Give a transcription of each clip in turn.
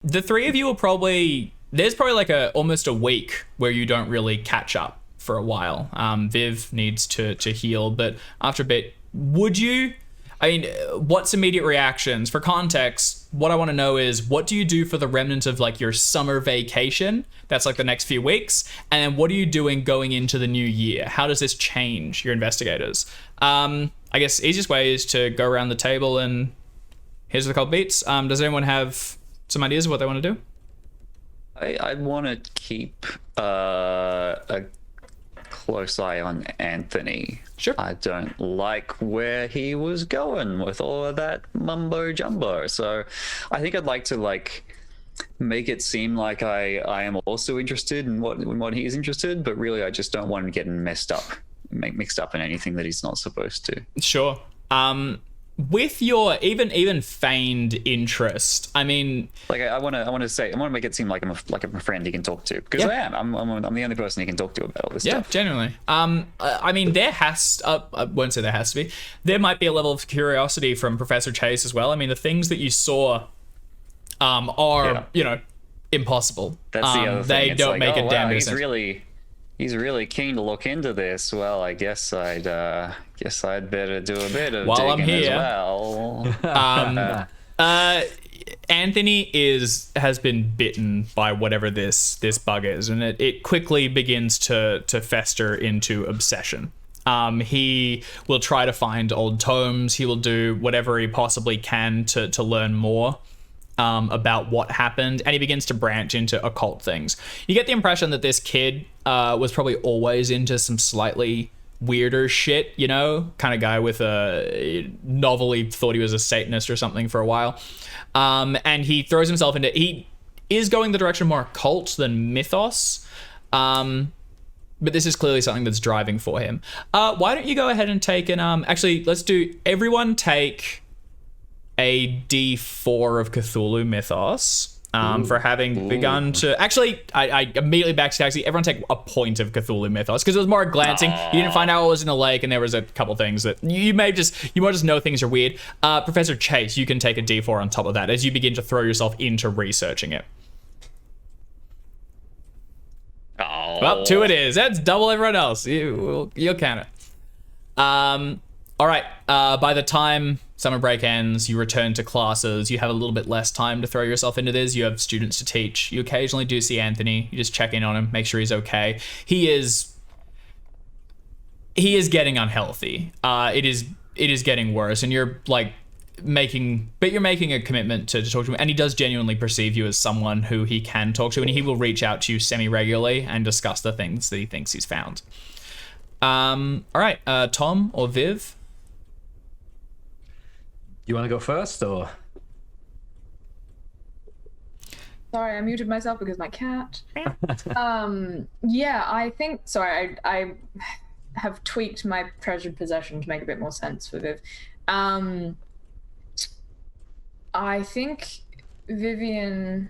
The three of you will probably, there's probably like almost a week where you don't really catch up for a while. Viv needs to heal, but after a bit, what's immediate reactions? For context, what I want to know is, what do you do for the remnant of like your summer vacation? That's like the next few weeks. And then what are you doing going into the new year? How does this change your investigators? I guess easiest way is to go around the table and here's the cold beats. Does anyone have some ideas of what they want to do? I want to keep a close eye on Anthony. Sure. I don't like where he was going with all of that mumbo jumbo. So I think I'd like to make it seem like I am also interested in what he's interested, but really I just don't want him getting mixed up in anything that he's not supposed to. Sure. With your even feigned interest, I mean, like I want to make it seem like I'm a friend he can talk to, because I am. I'm the only person he can talk to about all this stuff. Yeah, genuinely. I mean, I won't say there has to be. There might be a level of curiosity from Professor Chase as well. I mean, the things that you saw are impossible. That's the other thing. They don't make a damn sense. sense. He's really keen to look into this. Well, I guess I'd better do a bit of while digging I'm here. As well. Anthony has been bitten by whatever this bug is, and it quickly begins to fester into obsession. He will try to find old tomes. He will do whatever he possibly can to learn more about what happened, and he begins to branch into occult things. You get the impression that this kid was probably always into some slightly weirder shit, kind of guy with a novelly thought he was a Satanist or something for a while. And he throws himself into, he is going the direction more occult than mythos. But this is clearly something that's driving for him. Why don't you go ahead and take actually, let's do, everyone take a D4 of Cthulhu Mythos for having begun to... Actually, I immediately back to taxi. Everyone take a point of Cthulhu Mythos, because it was more glancing. You didn't find out it was in a lake, and there was a couple things that you might just know things are weird. Professor Chase, you can take a D4 on top of that as you begin to throw yourself into researching it. Well, 2 it is. That's double everyone else. You'll count it. All right. By the time summer break ends, you return to classes. You have a little bit less time to throw yourself into this. You have students to teach. You occasionally do see Anthony. You just check in on him, make sure he's okay. He is getting unhealthy. It is getting worse, and you're making a commitment to talk to him, and he does genuinely perceive you as someone who he can talk to, and he will reach out to you semi-regularly and discuss the things that he thinks he's found. All right, Tom or Viv? You want to go first, or? Sorry, I muted myself because my cat. Yeah, I think. Sorry, I have tweaked my treasured possession to make a bit more sense for Viv. I think Vivian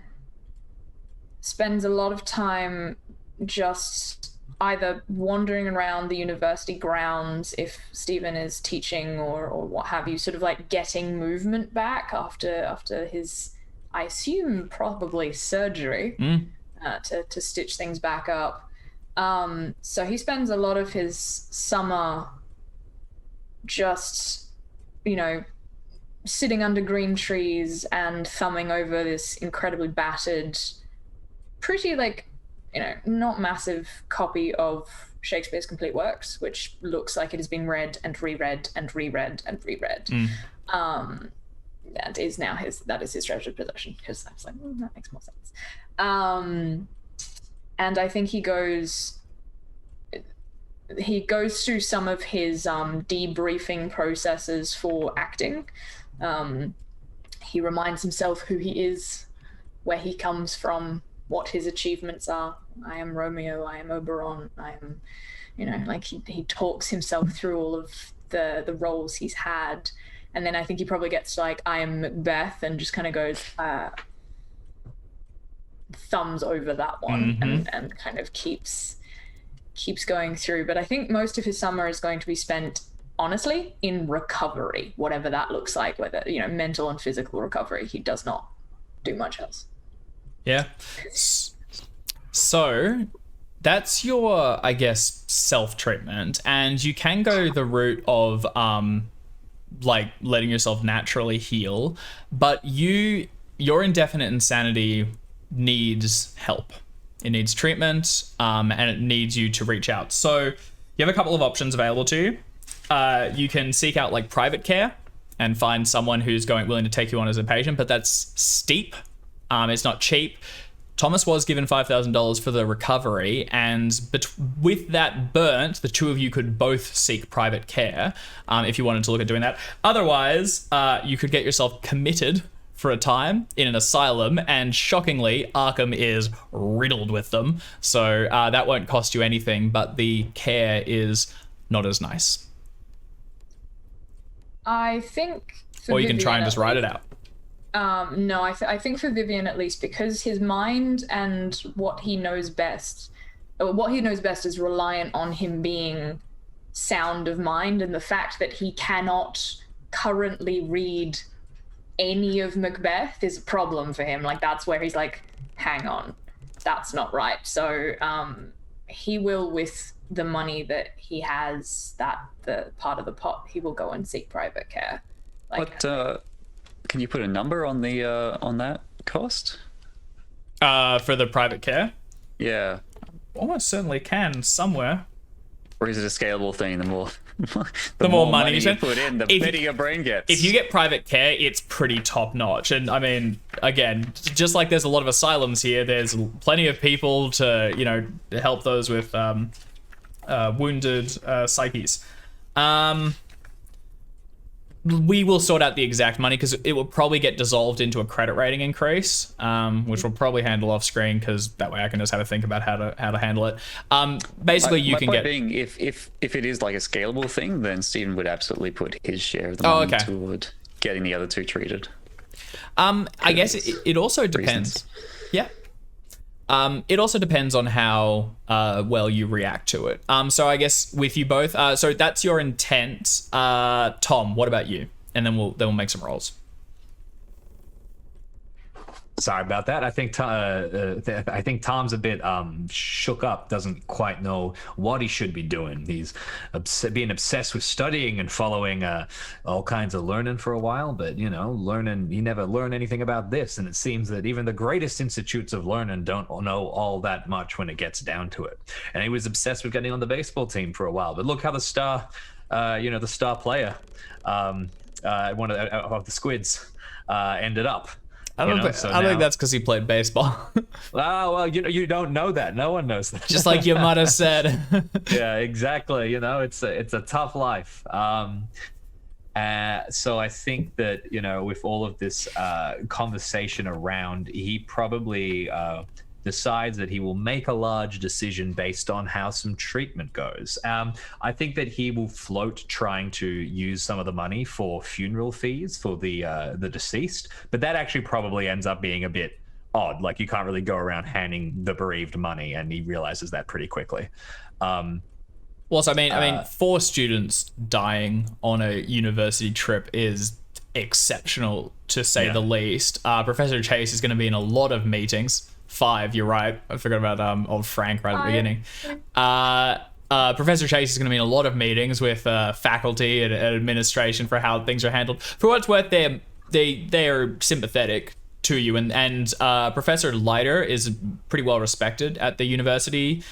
spends a lot of time just either wandering around the university grounds if Stephen is teaching or what have you, sort of getting movement back after his, I assume, probably surgery to stitch things back up. So he spends a lot of his summer just, sitting under green trees and thumbing over this incredibly battered, pretty not massive copy of Shakespeare's complete works, which looks like it has been read and reread and reread and reread. That is his treasured possession, because I was like, that makes more sense. And I think he goes through some of his debriefing processes for acting. He reminds himself who he is, where he comes from, what his achievements are. I am Romeo, I am Oberon, I am, he talks himself through all of the roles he's had. And then I think he probably gets to I am Macbeth and just kind of goes, thumbs over that one and kind of keeps going through. But I think most of his summer is going to be spent, honestly, in recovery, whatever that looks like, whether, mental and physical recovery. He does not do much else. Yeah. So that's your, I guess, self-treatment, and you can go the route of like letting yourself naturally heal, but your indefinite insanity needs help. It needs treatment, and it needs you to reach out. So you have a couple of options available to you. You can seek out like private care and find someone who's willing to take you on as a patient, but that's steep. It's not cheap. Thomas was given $5,000 for the recovery, and with that burnt, the two of you could both seek private care if you wanted to look at doing that. Otherwise, you could get yourself committed for a time in an asylum, and shockingly, Arkham is riddled with them, so that won't cost you anything, but the care is not as nice. I think. Or you can try and just ride it out. No, I think for Vivian at least, because his mind and what he knows best is reliant on him being sound of mind, and the fact that he cannot currently read any of Macbeth is a problem for him. Like, that's where he's like, hang on, that's not right. So he will, with the money that he has, the part of the pot, he will go and seek private care. Like, can you put a number on the on that cost? For the private care? Yeah. Almost certainly can somewhere. Or is it a scalable thing? The more money you put in, the better your brain gets. If you get private care, it's pretty top notch. And I mean, again, just like there's a lot of asylums here, there's plenty of people to, help those with wounded psyches. We will sort out the exact money because it will probably get dissolved into a credit rating increase, which we'll probably handle off screen because that way I can just have a think about how to handle it. Basically, you my can point get. Being, if it is like a scalable thing, then Stephen would absolutely put his share of the money toward getting the other two treated. I guess it also depends. Yeah. It also depends on how well you react to it. So I guess with you both, so that's your intent. Tom, what about you? And then we'll make some rolls. Sorry about that. I think Tom's a bit shook up, doesn't quite know what he should be doing. He's being obsessed with studying and following all kinds of learning for a while, but he never learned anything about this, and it seems that even the greatest institutes of learning don't know all that much when it gets down to it. And he was obsessed with getting on the baseball team for a while, but look how the star player, one of the Squids, ended up. I don't think that's because he played baseball. Well, you don't know that. No one knows that. Just like you might have said. Yeah, exactly. It's a tough life. So I think that, with all of this conversation around, he probably decides that he will make a large decision based on how some treatment goes. I think that he will float trying to use some of the money for funeral fees for the deceased, but that actually probably ends up being a bit odd. Like, you can't really go around handing the bereaved money, and he realizes that pretty quickly. Well, so I mean, 4 students dying on a university trip is exceptional, to say the least. Professor Chase is going to be in a lot of meetings. 5, you're right. I forgot about old Frank right at the beginning. Professor Chase is going to be in a lot of meetings with faculty and administration for how things are handled. For what it's worth, they're sympathetic to you, and Professor Leiter is pretty well respected at the university.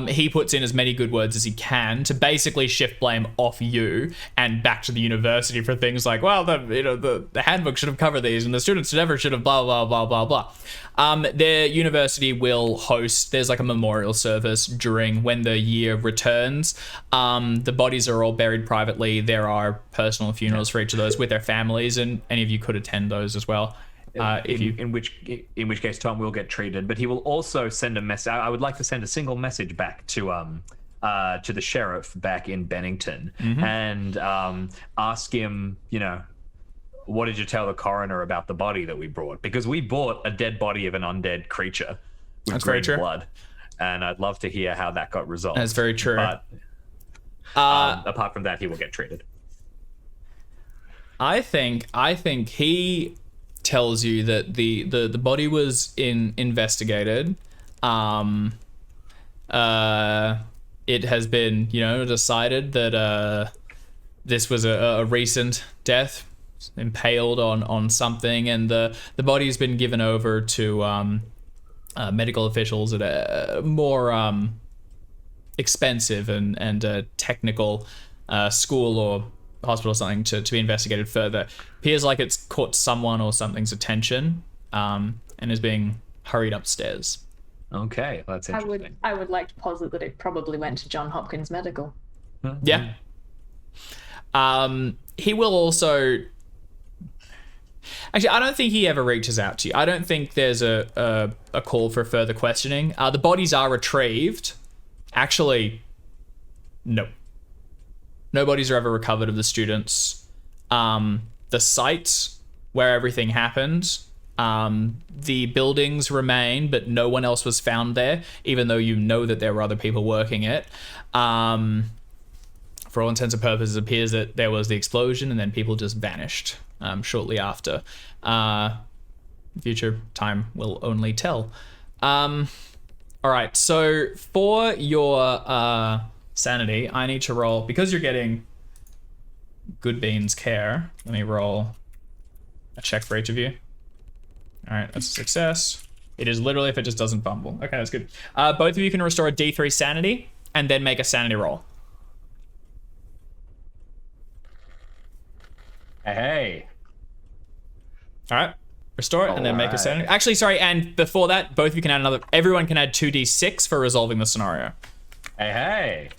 He puts in as many good words as he can to basically shift blame off you and back to the university for things like, well, the handbook should have covered these, and the students should have blah blah blah blah blah. The university will host, there's like a memorial service during when the year returns. The bodies are all buried privately. There are personal funerals for each of those with their families, and any of you could attend those as well. In which case Tom will get treated, but he will also send a message. I would like to send a single message back to the sheriff back in Bennington, and ask him, what did you tell the coroner about the body that we brought? Because we brought a dead body of an undead creature with That's very true. blood, and I'd love to hear how that got resolved. That's very true. But apart from that, he will get treated. I think he tells you that the body was investigated. It has been, decided that this was a recent death, impaled on something, and the body's been given over to medical officials at a more expensive and technical school or hospital or something to be investigated further. Appears like it's caught someone or something's attention, and is being hurried upstairs. Okay, well, that's interesting. I would like to posit that it probably went to John Hopkins Medical. Yeah. He will also... Actually, I don't think he ever reaches out to you. I don't think there's a call for further questioning. The bodies are retrieved. Actually, no. No bodies are ever recovered of the students. The site where everything happened, the buildings remain, but no one else was found there, even though you know that there were other people working it. For all intents and purposes, it appears that there was the explosion and then people just vanished shortly after. Future time will only tell. All right, so for your sanity, I need to roll, because you're getting good beans care, let me roll a check for each of you. All right, that's a success. It is literally if it just doesn't fumble. Okay, that's good. Both of you can restore a D3 sanity and then make a sanity roll. Hey. All right, restore it and then make a sanity. Actually, sorry, and before that, both of you can add another. Everyone can add 2d6 for resolving the scenario. Hey.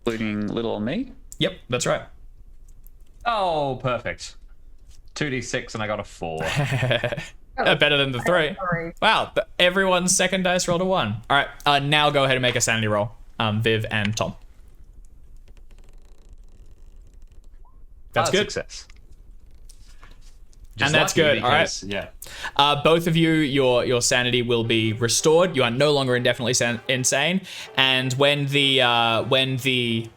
Including little old me. Yep, that's right. Oh, perfect. 2d6 and I got a 4. Better than the 3. Sorry. Wow, everyone's second dice rolled a 1. All right, now go ahead and make a sanity roll, Viv and Tom. That's good. Success. And that's good. All right. Yeah. Both of you, your sanity will be restored. You are no longer indefinitely insane. And when the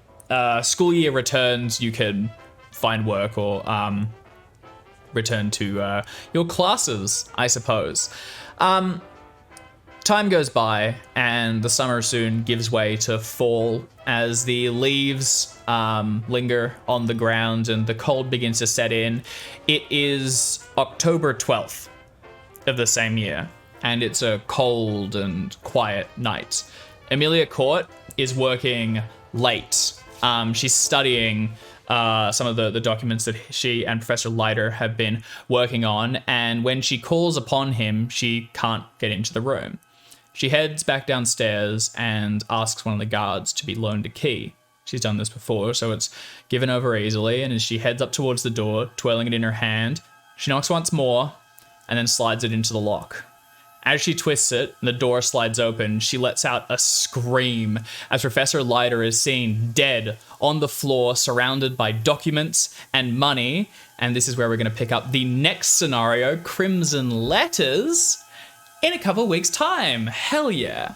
school year returns, you can find work or return to your classes, I suppose. Time goes by, and the summer soon gives way to fall as the leaves linger on the ground and the cold begins to set in. It is October 12th of the same year, and it's a cold and quiet night. Amelia Court is working late. She's studying some of the documents that she and Professor Leiter have been working on, and when she calls upon him, she can't get into the room. She heads back downstairs and asks one of the guards to be loaned a key. She's done this before, so it's given over easily, and as she heads up towards the door, twirling it in her hand, she knocks once more and then slides it into the lock. As she twists it and the door slides open, she lets out a scream as Professor Leiter is seen dead on the floor, surrounded by documents and money. And this is where we're going to pick up the next scenario, Crimson Letters, in a couple of weeks' time. Hell yeah.